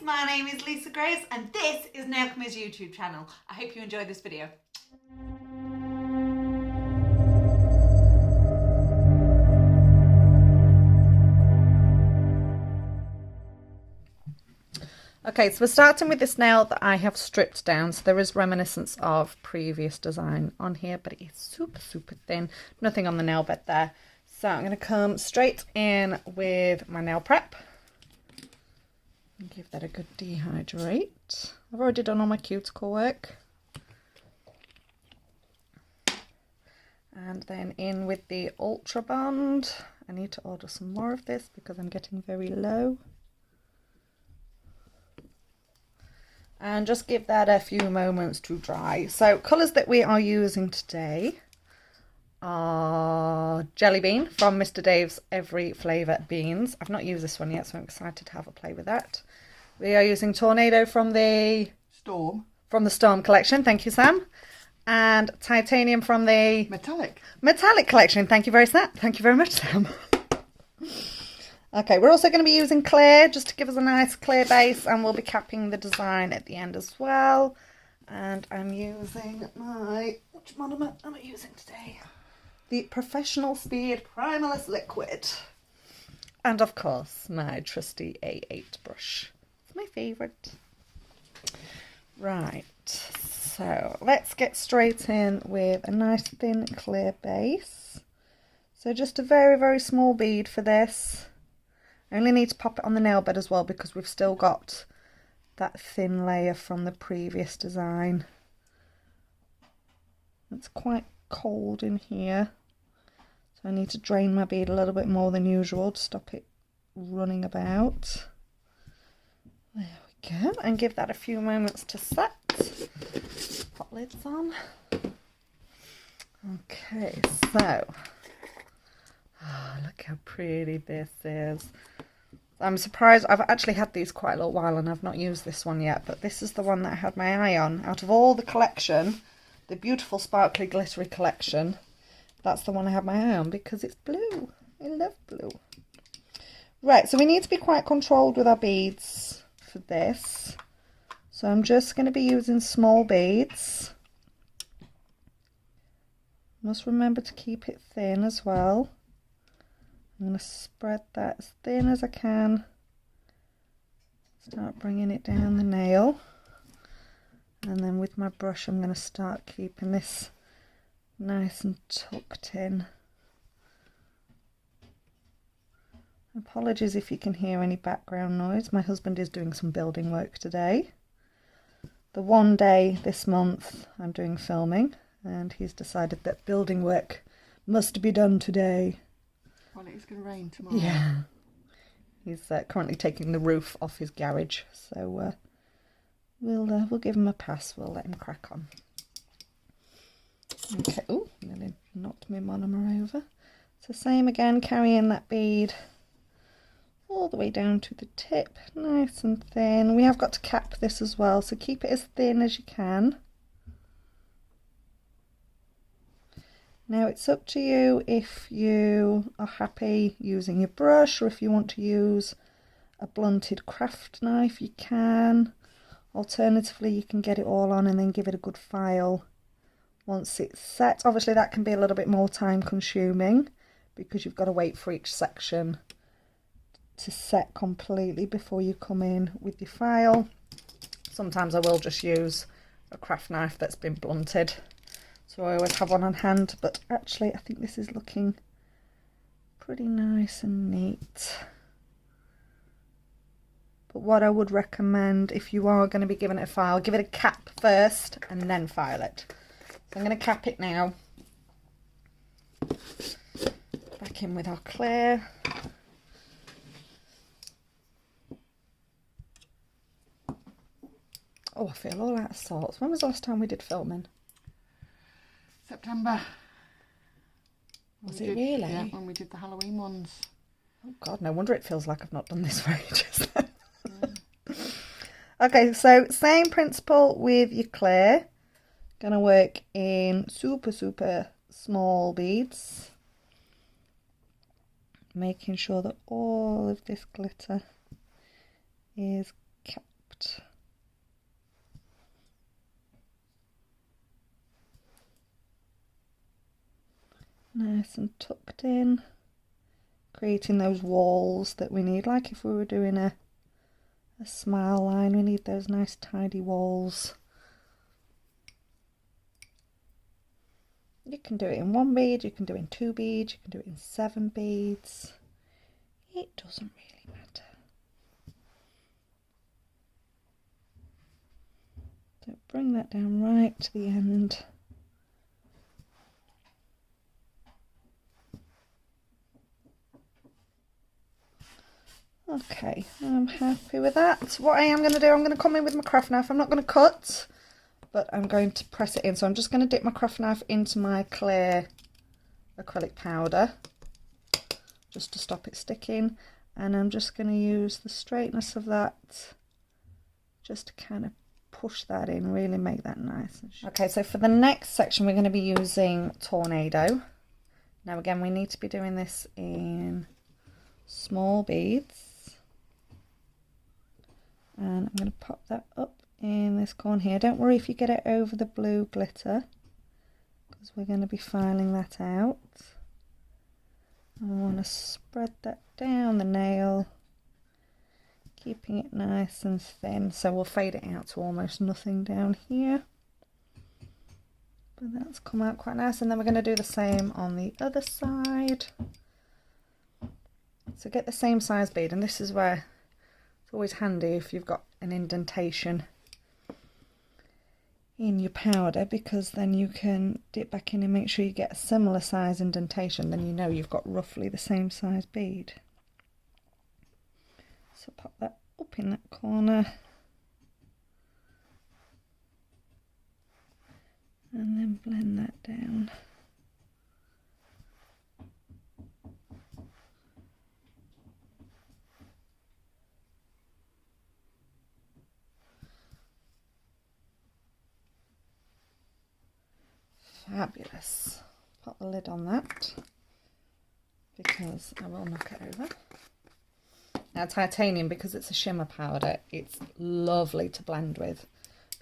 my name is Lisa Grace and this is Nailchemy's YouTube channel. I hope you enjoyed this video. Okay, so we're starting with this nail that I have stripped down. So there is reminiscence of previous design on here, but it is super thin. Nothing on the nail bed there. So I'm going to come straight in with my nail prep. And give that a good dehydrate. I've already done all my cuticle work. And then in with the Ultra Bond. I need to order some more of this because I'm getting very low. And just give that a few moments to dry. So colours that we are using today are Jelly Bean from Mr. Dave's Every Flavour Beans. I've not used this one yet, so I'm excited to have a play with that. We are using Tornado from the Storm collection. Thank you, Sam. And Titanium from the Metallic collection. Thank you very much, Sam. Okay, we're also going to be using clear just to give us a nice clear base, and we'll be capping the design at the end as well. And I'm using which monomer am I using today? The Professional Speed Primerless Liquid. And of course, my trusty A8 brush. It's my favourite. Right, so let's get straight in with a nice thin clear base. So just a very small bead for this. I only need to pop it on the nail bed as well because we've still got that thin layer from the previous design. It's quite cold in here, so I need to drain my bead a little bit more than usual to stop it running about. There we go, and give that a few moments to set. Pop lids on. Okay, so look how pretty this is. I'm surprised. I've actually had these quite a little while and I've not used this one yet, but this is the one that I had my eye on. Out of all the collection, the beautiful sparkly glittery collection, that's the one I had my eye on because it's blue. I love blue. Right, so we need to be quite controlled with our beads for this. So I'm just going to be using small beads. Must remember to keep it thin as well. I'm going to spread that as thin as I can. Start bringing it down the nail. And then with my brush I'm going to start keeping this nice and tucked in. Apologies if you can hear any background noise. My husband is doing some building work today. The one day this month I'm doing filming, and he's decided that building work must be done today. Well, it's going to rain tomorrow. Yeah. He's currently taking the roof off his garage, so we'll give him a pass. We'll let him crack on. Okay. Oh, nearly knocked my monomer over. So same again, carrying that bead all the way down to the tip, nice and thin. We have got to cap this as well, so keep it as thin as you can. Now it's up to you if you are happy using your brush or if you want to use a blunted craft knife, you can. Alternatively, you can get it all on and then give it a good file once it's set. Obviously that can be a little bit more time consuming because you've got to wait for each section to set completely before you come in with your file. Sometimes I will just use a craft knife that's been blunted. So I always have one on hand, but actually I think this is looking pretty nice and neat. But what I would recommend if you are going to be giving it a file, give it a cap first and then file it. So I'm going to cap it now. Back in with our clear. Oh, I feel all out of sorts. When was the last time we did filming? September. Was it really? Yeah, when we did the Halloween ones. Oh God, no wonder it feels like I've not done this for ages. Okay, so same principle with your clear. Gonna work in super small beads. Making sure that all of this glitter is kept. Nice and tucked in, creating those walls that we need, like if we were doing a smile line, we need those nice tidy walls. You can do it in 1 bead, you can do it in 2 beads, you can do it in 7 beads. It doesn't really matter. So bring that down right to the end. Okay, I'm happy with that. What I am going to do, I'm going to come in with my craft knife. I'm not going to cut, but I'm going to press it in. So I'm just going to dip my craft knife into my clear acrylic powder, just to stop it sticking. And I'm just going to use the straightness of that, just to kind of push that in, really make that nice. Okay, so for the next section, we're going to be using Tornado. Now again, we need to be doing this in small beads. And I'm going to pop that up in this corner here. Don't worry if you get it over the blue glitter, because we're going to be filing that out. I want to spread that down the nail, keeping it nice and thin. So we'll fade it out to almost nothing down here. But that's come out quite nice. And then we're going to do the same on the other side. So get the same size bead, and this is where it's always handy if you've got an indentation in your powder, because then you can dip back in and make sure you get a similar size indentation, then you know you've got roughly the same size bead. So pop that up in that corner and then blend that down. Fabulous. Pop the lid on that, because I will knock it over. Now titanium, because it's a shimmer powder, it's lovely to blend with,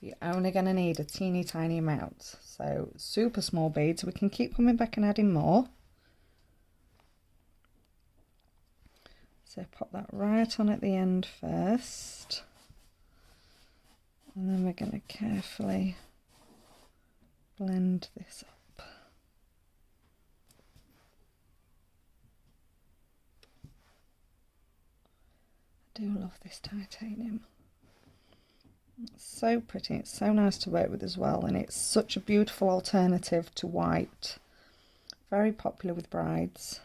but you're only going to need a teeny tiny amount. So super small beads, we can keep coming back and adding more. So pop that right on at the end first, and then we're going to carefully blend this up. I do love this titanium. It's so pretty, it's so nice to work with as well, and it's such a beautiful alternative to white. Very popular with brides.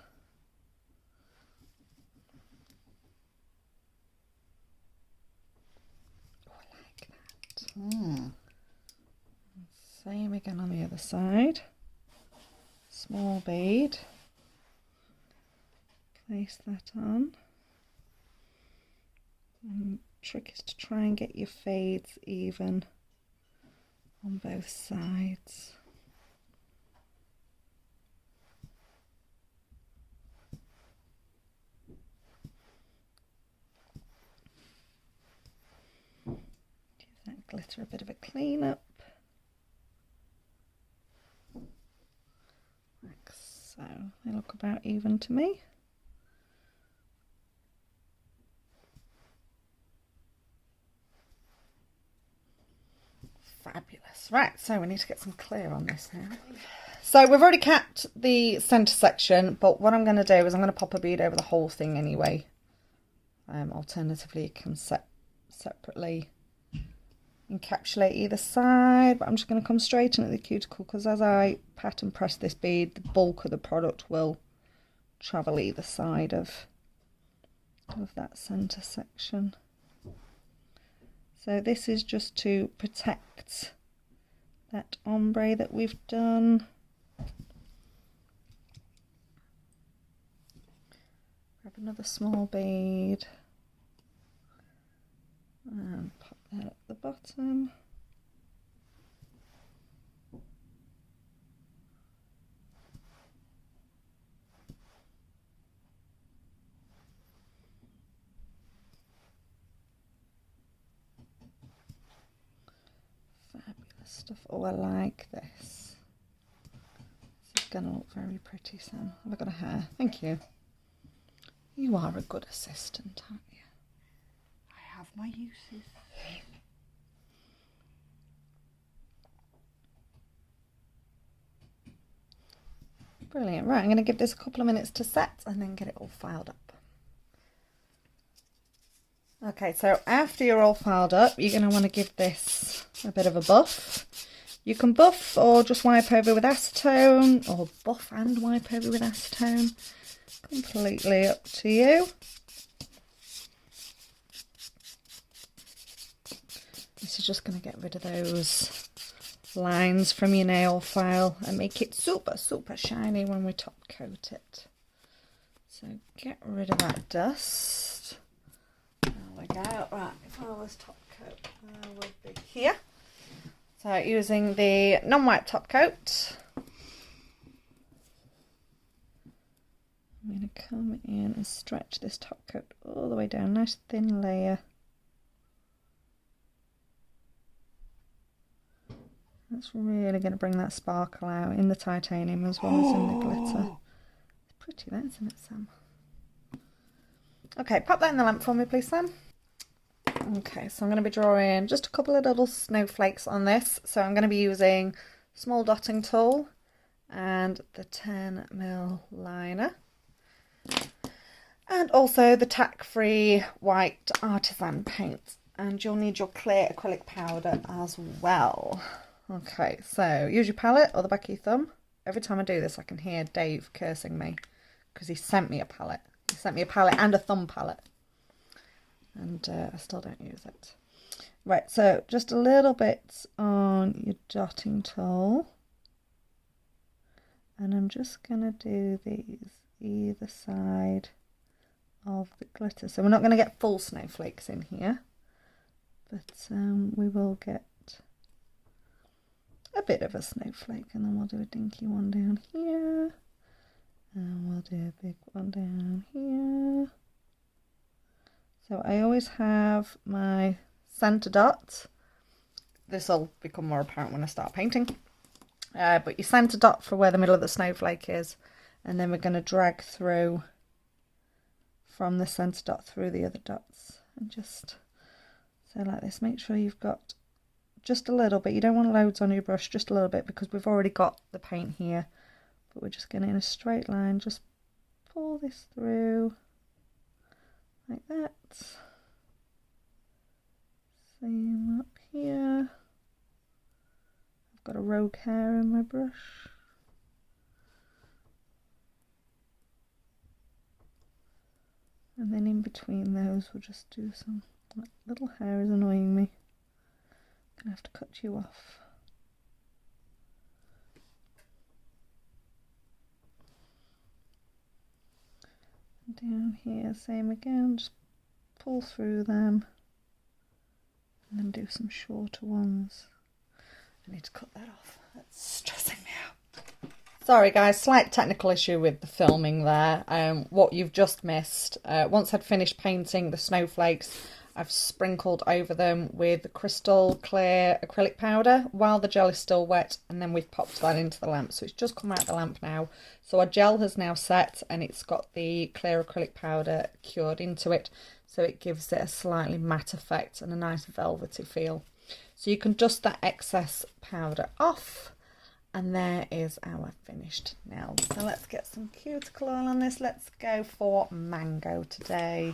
Oh, I like that. Same again on the other side. Small bead. Place that on. And the trick is to try and get your fades even on both sides. Give that glitter a bit of a clean up. Like so. They look about even to me. Fabulous. Right, so we need to get some clear on this now. So we've already capped the centre section, but what I'm going to do is I'm going to pop a bead over the whole thing anyway. Alternatively, you can separately encapsulate either side, but I'm just going to come straight in at the cuticle, because as I pat and press this bead, the bulk of the product will travel either side of that centre section. So this is just to protect that ombre that we've done. Grab another small bead and pop that at the bottom. stuff. Oh, I like this. This is going to look very pretty, Sam. Have I got a hair? Thank you. You are a good assistant, aren't you? I have my uses. Brilliant. Right, I'm going to give this a couple of minutes to set and then get it all filed up. Okay, so after you're all filed up, you're going to want to give this a bit of a buff. You can buff or just wipe over with acetone, or buff and wipe over with acetone. Completely up to you. This is just going to get rid of those lines from your nail file and make it super, super shiny when we top coat it. So get rid of that dust. There we go. Right, if I was top coat, I would be here. So using the non-wipe top coat, I'm going to come in and stretch this top coat all the way down. Nice thin layer. That's really going to bring that sparkle out in the titanium as well as in the glitter. It's pretty that, isn't it, Sam? Okay, pop that in the lamp for me, please, Sam. Okay, so I'm going to be drawing just a couple of little snowflakes on this. So I'm going to be using small dotting tool and the 10mm liner. And also the tack-free white Artisan paint. And you'll need your clear acrylic powder as well. Okay, so use your palette or the back of your thumb. Every time I do this, I can hear Dave cursing me because he sent me a palette. He sent me a palette and a thumb palette. And I still don't use it. Right, so just a little bit on your dotting tool. And I'm just going to do these either side of the glitter. So we're not going to get full snowflakes in here. But we will get a bit of a snowflake, and then we'll do a dinky one down here, and we'll do a big one down here. So I always have my centre dot. This will become more apparent when I start painting, but your centre dot for where the middle of the snowflake is, and then we're going to drag through from the centre dot through the other dots, and just so like this. Make sure you've got just a little bit. You don't want loads on your brush, just a little bit, because we've already got the paint here. But we're just going to, in a straight line, just pull this through like that. Same up here. I've got a rogue hair in my brush. And then in between those, we'll just do some. That little hair is annoying me. I'm going to have to cut you off. And down here, same again, just pull through them and then do some shorter ones. I need to cut that off, that's stressing me out. Sorry guys, slight technical issue with the filming there. What you've just missed, once I'd finished painting the snowflakes, I've sprinkled over them with the crystal clear acrylic powder while the gel is still wet, and then we've popped that into the lamp. So it's just come out of the lamp now. So our gel has now set and it's got the clear acrylic powder cured into it. So it gives it a slightly matte effect and a nice velvety feel. So you can dust that excess powder off, and there is our finished nail. So let's get some cuticle oil on this. Let's go for mango today.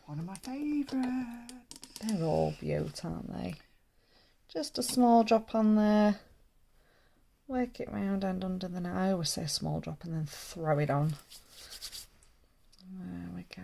One of my favourites. They're all beaut, aren't they? Just a small drop on there. Work it round and under the nail. I always say a small drop and then throw it on. There we go.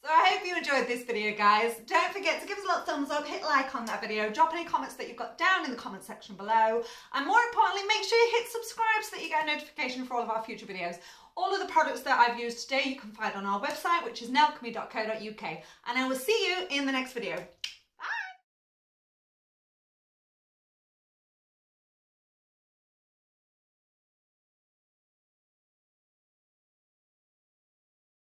So I hope you enjoyed this video, guys. Don't forget to give us a little thumbs up, hit like on that video, drop any comments that you've got down in the comment section below, and more importantly, make sure you hit subscribe so that you get a notification for all of our future videos. All of the products that I've used today you can find on our website, which is nailchemy.co.uk, and I will see you in the next video.